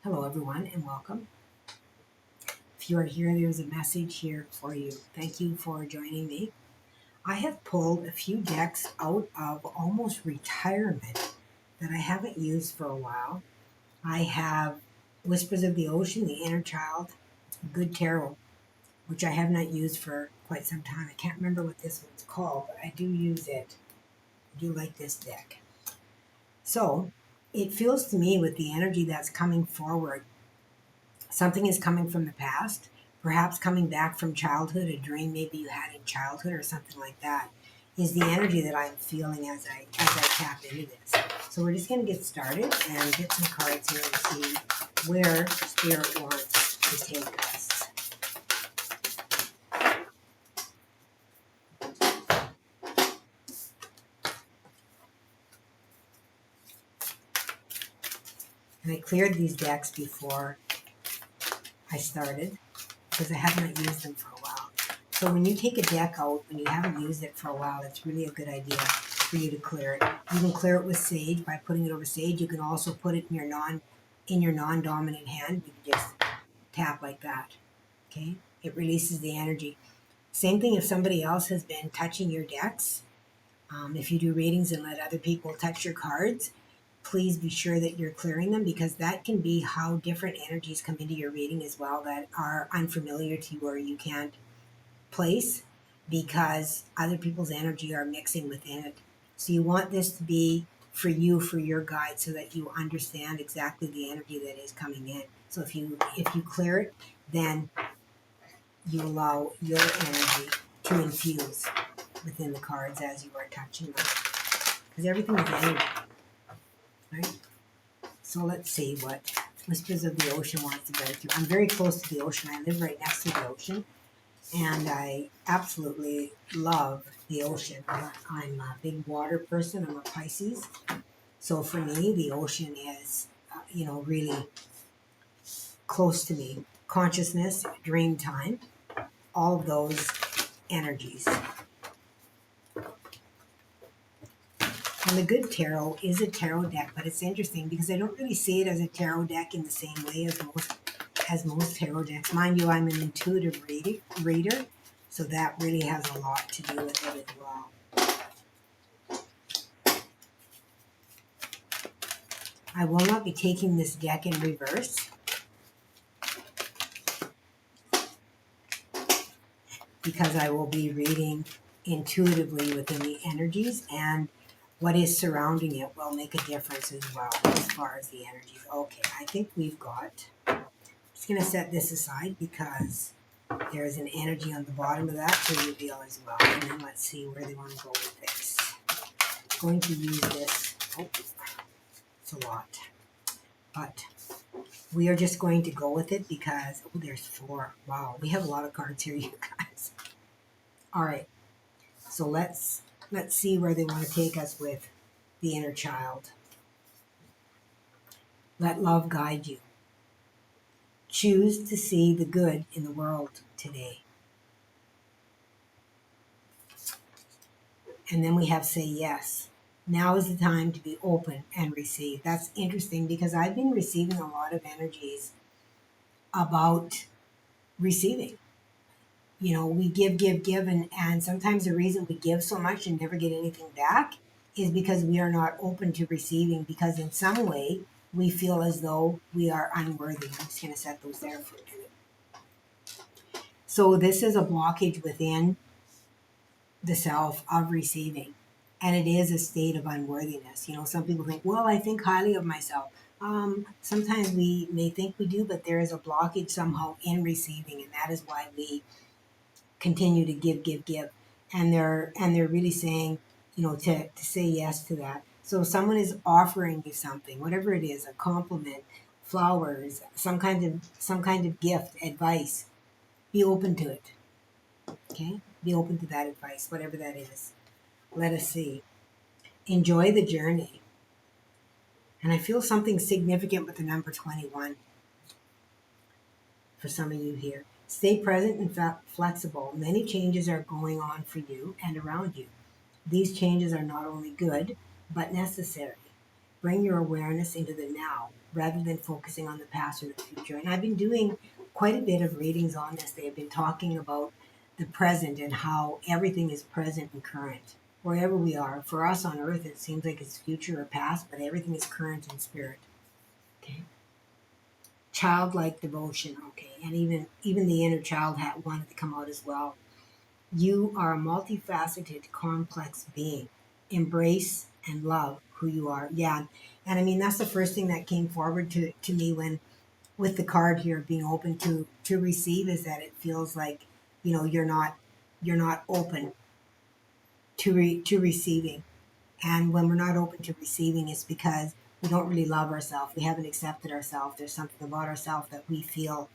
Hello, everyone, and welcome. If you are here, there's a message here for you. Thank you for joining me. I have pulled a few decks out of almost retirement that I haven't used for a while. I have Whispers of the Ocean, The Inner Child, Good Tarot, which I have not used for quite some time. I can't remember what this one's called, but I do use it. I do like this deck. So it feels to me with the energy that's coming forward, something is coming from the past, perhaps coming back from childhood, a dream maybe you had in childhood or something like that, is the energy that I'm feeling as I tap into this. So we're just going to get started and get some cards here and see where Spirit wants to take us. And I cleared these decks before I started because I have not used them for a while. So when you take a deck out, when you haven't used it for a while, it's really a good idea for you to clear it. You can clear it with sage by putting it over sage. You can also put it in your non-dominant hand. You can just tap like that. Okay? It releases the energy. Same thing if somebody else has been touching your decks. If you do readings and let other people touch your cards, please be sure that you're clearing them because that can be how different energies come into your reading as well that are unfamiliar to you or you can't place because other people's energy are mixing within it. So you want this to be for you, for your guide, so that you understand exactly the energy that is coming in. So if you clear it, then you allow your energy to infuse within the cards as you are touching them. Because everything is energy, right? So let's see what Whispers of the Ocean wants to go through. I'm very close to the ocean. I live right next to the ocean. And I absolutely love the ocean. I'm a big water person. I'm a Pisces. So for me, the ocean is, really close to me. Consciousness, dream time, all of those energies. And the Good Tarot is a tarot deck, but it's interesting because I don't really see it as a tarot deck in the same way as most tarot decks. Mind you, I'm an intuitive reader, so that really has a lot to do with it as well. I will not be taking this deck in reverse because I will be reading intuitively within the energies, and what is surrounding it will make a difference as well as far as the energies. Okay, I think we've got, I'm just going to set this aside because there is an energy on the bottom of that to reveal as well. And then let's see where they want to go with this. I'm going to use this. Oh, it's a lot. But we are just going to go with it because, oh, there's 4. Wow, we have a lot of cards here, you guys. All right, so let's see where they want to take us with the inner child. Let love guide you. Choose to see the good in the world today. And then we have say yes. Now is the time to be open and receive. That's interesting because I've been receiving a lot of energies about receiving. We give, and sometimes the reason we give so much and never get anything back is because we are not open to receiving, because in some way we feel as though we are unworthy. I'm just going to set those there for a minute. So this is a blockage within the self of receiving, and it is a state of unworthiness. Some people think, well, I think highly of myself. Sometimes we may think we do, but there is a blockage somehow in receiving, and that is why we continue to give, and they're really saying, to say yes to that. So if someone is offering you something, whatever it is, a compliment, flowers, some kind of gift, advice, be open to it. Okay, be open to that advice, whatever that is. Let us see. Enjoy the journey. And I feel something significant with the number 21 for some of you here. Stay present and flexible. Many changes are going on for you and around you. These changes are not only good, but necessary. Bring your awareness into the now rather than focusing on the past or the future. And I've been doing quite a bit of readings on this. They have been talking about the present and how everything is present and current wherever we are. For us on earth, it seems like it's future or past, but everything is current in spirit. Okay. Childlike devotion. Okay. And even the inner child had wanted to come out as well. You are a multifaceted, complex being. Embrace and love who you are. Yeah. And I mean, that's the first thing that came forward to me when, with the card here being open to receive, is that it feels like, you're not open to receiving. And when we're not open to receiving, it's because we don't really love ourselves. We haven't accepted ourselves. There's something about ourselves that we feel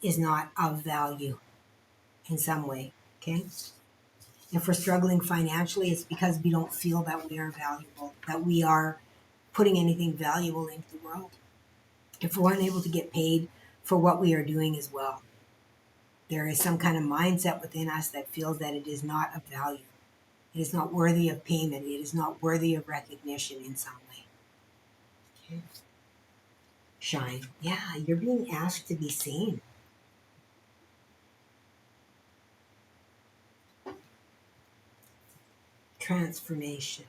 is not of value in some way. Okay. If we're struggling financially, it's because we don't feel that we are valuable, that we are putting anything valuable into the world. If we're unable to get paid for what we are doing as well, there is some kind of mindset within us that feels that it is not of value. It is not worthy of payment. It is not worthy of recognition in some way. Okay. Shine. Yeah, you're being asked to be seen. Transformation.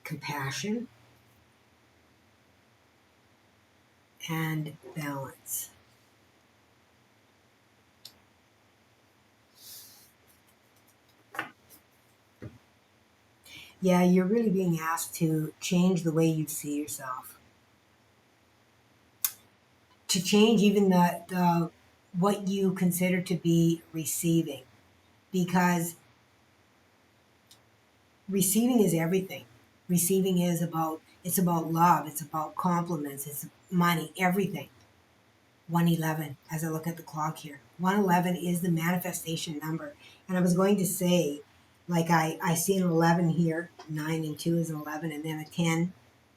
Compassion. And balance. Yeah, you're really being asked to change the way you see yourself. To change even the what you consider to be receiving. Because receiving is everything. Receiving is about love, it's about compliments, it's money, everything. 111, as I look at the clock here. 111 is the manifestation number. And I was going to say, like I see an 11 here, 9 and 2 is an 11, and then a 10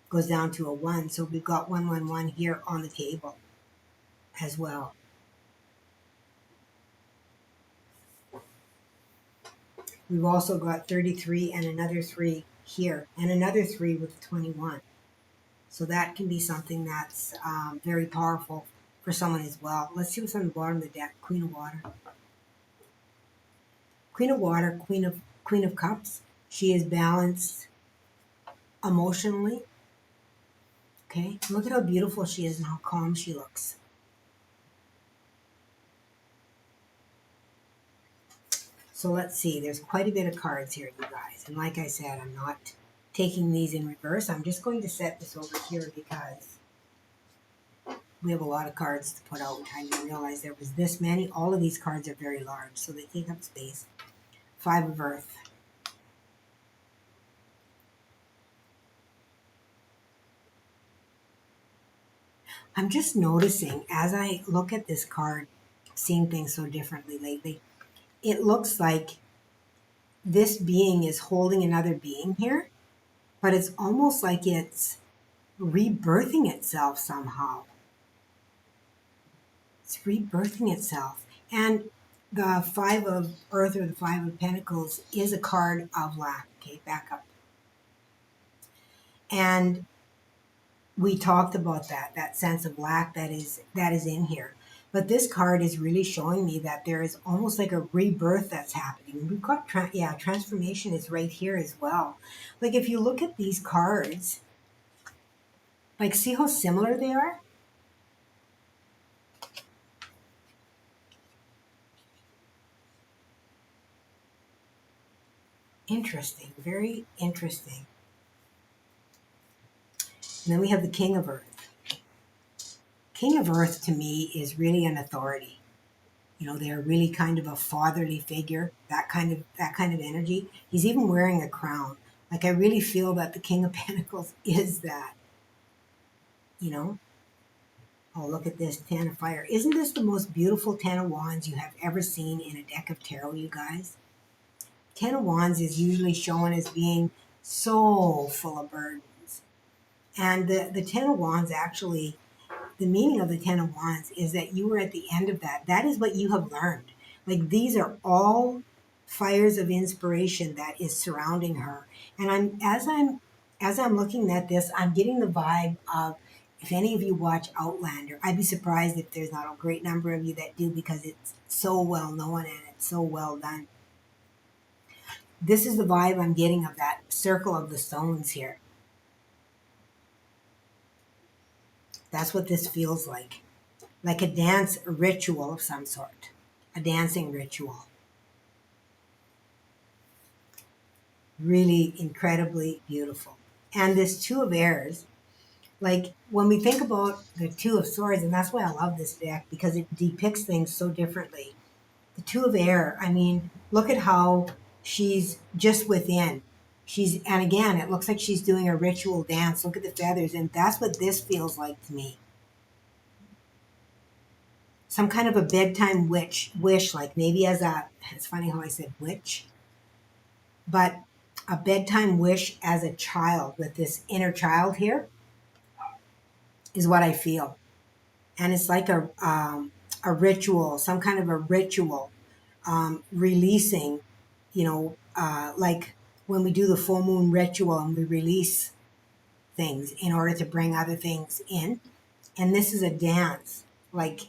goes down to a 1. So we've got 111 here on the table as well. We've also got 33 and another 3 here, and another 3 with 21. So that can be something that's very powerful for someone as well. Let's see what's on the bottom of the deck. Queen of Water. Queen of Water, Queen of Cups. She is balanced emotionally. Okay, look at how beautiful she is and how calm she looks. So let's see. There's quite a bit of cards here, you guys. And like I said, I'm not taking these in reverse. I'm just going to set this over here because we have a lot of cards to put out. I didn't realize there was this many. All of these cards are very large, so they take up space. 5 of Earth. I'm just noticing as I look at this card, seeing things so differently lately. It looks like this being is holding another being here, but it's almost like it's rebirthing itself somehow. It's rebirthing itself. And the 5 of Earth or the 5 of Pentacles is a card of lack. Okay, back up. And we talked about that sense of lack that is in here. But this card is really showing me that there is almost like a rebirth that's happening. We've got transformation is right here as well. Like if you look at these cards, like see how similar they are? Interesting, very interesting. And then we have the King of Earth. King of Earth to me is really an authority. They're really kind of a fatherly figure, that kind of energy. He's even wearing a crown. Like I really feel that the King of Pentacles is that, you know. Oh, look at this 10 of Fire. Isn't this the most beautiful 10 of Wands you have ever seen in a deck of tarot, you guys? 10 of Wands is usually shown as being so full of burdens. And the 10 of Wands actually, the meaning of the 10 of Wands is that you were at the end of that. That is what you have learned. Like these are all fires of inspiration that is surrounding her. And as I'm looking at this, I'm getting the vibe of, if any of you watch Outlander, I'd be surprised if there's not a great number of you that do, because it's so well known and it's so well done. This is the vibe I'm getting of that circle of the stones here. That's what this feels like a dance ritual of some sort, a dancing ritual. Really incredibly beautiful. And this Two of Airs, like when we think about the Two of Swords, and that's why I love this deck, because it depicts things so differently. The Two of Air, I mean, look at how she's just within. And again, it looks like she's doing a ritual dance. Look at the feathers, and that's what this feels like to me. Some kind of a bedtime wish, like maybe it's funny how I said witch, but a bedtime wish as a child with this inner child here is what I feel. And it's like a ritual, some kind of a ritual, releasing, like when we do the full moon ritual and we release things in order to bring other things in. And this is a dance. Like,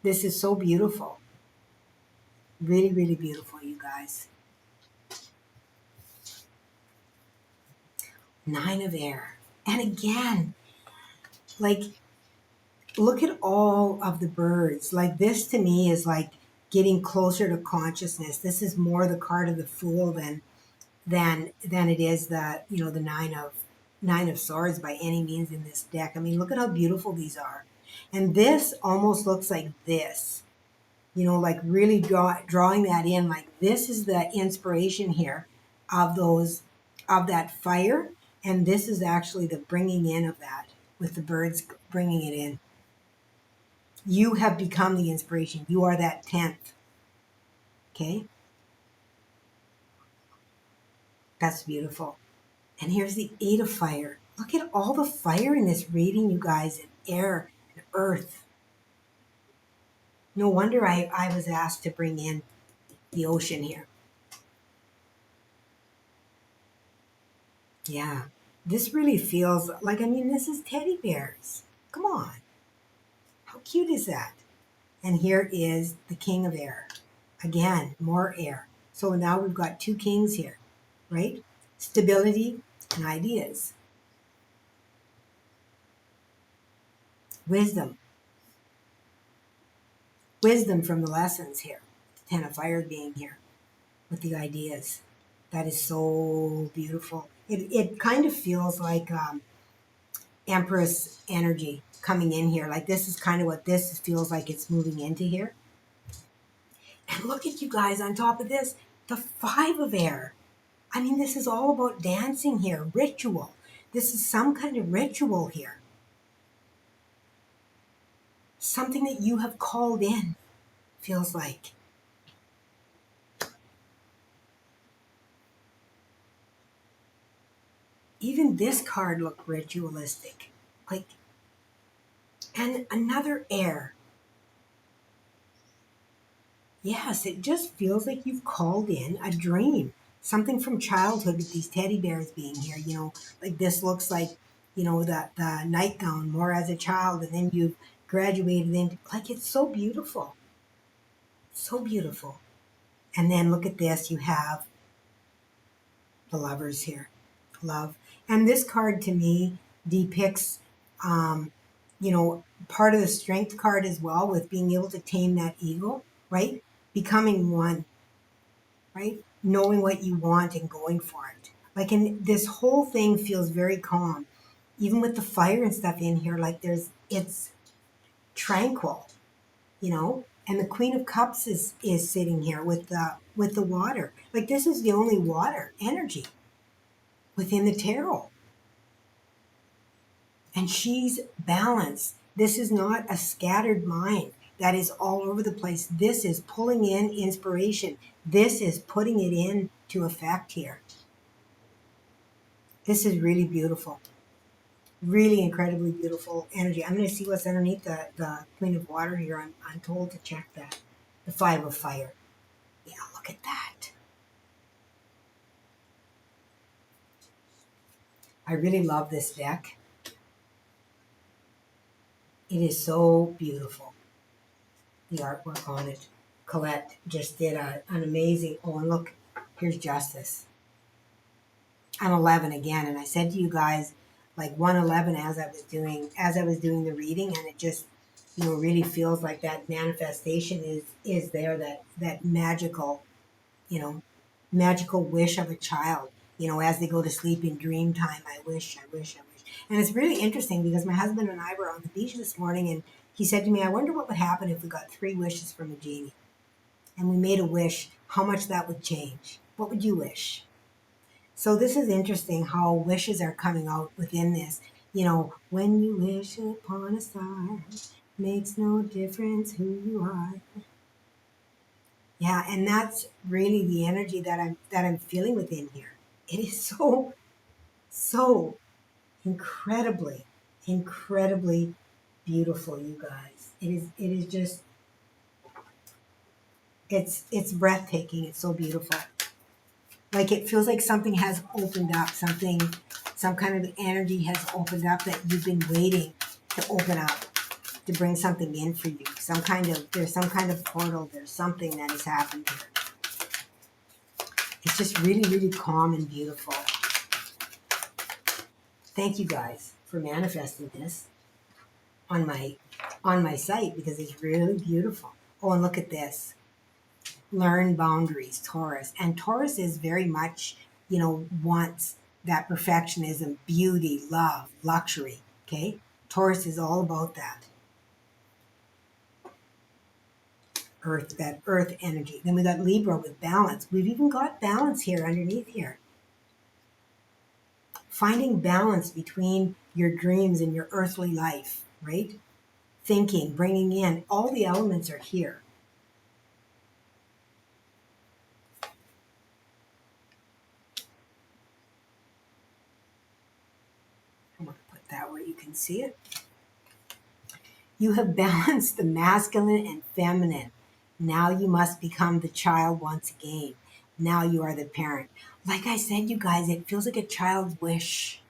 this is so beautiful. Really, really beautiful, you guys. Nine of Air. And again, like, look at all of the birds. Like, this to me is like getting closer to consciousness. This is more the card of the Fool than it is the nine of swords by any means in this deck. I mean, look at how beautiful these are. And this almost looks like this, like really drawing that in. Like, this is the inspiration here of that fire. And this is actually the bringing in of that, with the birds bringing it in. You have become the inspiration. You are that 10th. Okay? That's beautiful. And here's the Eight of Fire. Look at all the fire in this reading, you guys, and air and earth. No wonder I was asked to bring in the ocean here. Yeah. This really feels like, I mean, this is teddy bears. Come on. How cute is that? And here is the King of Air. Again, more air. So now we've got two kings here, right? Stability and ideas. Wisdom. Wisdom from the lessons here. Ten of Fire being here with the ideas. That is so beautiful. It kind of feels like Empress energy coming in here. Like, this is kind of what this feels like it's moving into here. And look at you guys on top of this, the Five of Air. I mean, this is all about dancing here, ritual. This is some kind of ritual here. Something that you have called in, feels like. Even this card looked ritualistic. Like, and another air. Yes, it just feels like you've called in a dream. Something from childhood with these teddy bears being here, like this looks like, the nightgown more as a child, and then you've graduated into, like, it's so beautiful. So beautiful. And then look at this, you have the Lovers here. Love. And this card to me depicts, um, part of the Strength card as well, with being able to tame that ego, right? Becoming one, right? Knowing what you want and going for it. Like, in this whole thing feels very calm. Even with the fire and stuff in here, like it's tranquil, And the Queen of Cups is sitting here with the water. Like, this is the only water energy within the tarot. And she's balanced. This is not a scattered mind that is all over the place. This is pulling in inspiration. This is putting it into effect here. This is really beautiful. Really incredibly beautiful energy. I'm going to see what's underneath the Queen of Water here. I'm told to check that. The Five of Fire. Yeah, look at that. I really love this deck. It is so beautiful. The artwork on it. Colette just did an amazing, oh, and look, here's Justice. I'm 11 again, and I said to you guys, like 111 as I was doing the reading, and it just, really feels like that manifestation is there, that magical, you know, magical wish of a child. As they go to sleep in dream time, I wish, I wish, I wish. And it's really interesting because my husband and I were on the beach this morning, and he said to me, I wonder what would happen if we got 3 wishes from a genie. And we made a wish, how much that would change. What would you wish? So this is interesting how wishes are coming out within this. When you wish upon a star, makes no difference who you are. Yeah, and that's really the energy that I'm feeling within here. It is so, so incredibly, incredibly beautiful, you guys. It is just, it's breathtaking. It's so beautiful. Like it feels like something has opened up, some kind of energy has opened up that you've been waiting to open up, to bring something in for you. There's some kind of portal, there's something that has happened here. It's just really, really calm and beautiful. Thank you guys for manifesting this on my site because it's really beautiful. Oh, and look at this. Learn boundaries, Taurus. And Taurus is very much, wants that perfectionism, beauty, love, luxury. Okay? Taurus is all about that. That earth energy. Then we got Libra with balance. We've even got balance here underneath here. Finding balance between your dreams and your earthly life, right? Thinking, bringing in, all the elements are here. I'm going to put that where you can see it. You have balanced the masculine and feminine. Now you must become the child once again. Now you are the parent. Like I said, you guys, it feels like a child's wish.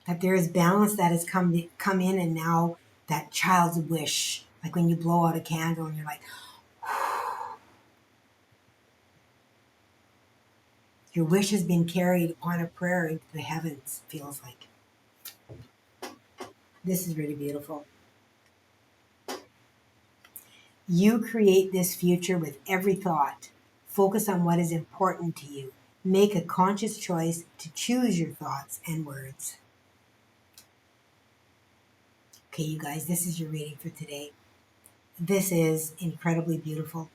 That there is balance that has come in, and now that child's wish. Like when you blow out a candle and you're like, your wish has been carried upon a prayer into the heavens, feels like. This is really beautiful. You create this future with every thought. Focus on what is important to you. Make a conscious choice to choose your thoughts and words. Okay, you guys, this is your reading for today. This is incredibly beautiful.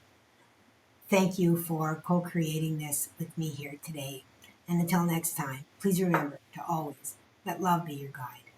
Thank you for co-creating this with me here today. And until next time, please remember to always let love be your guide.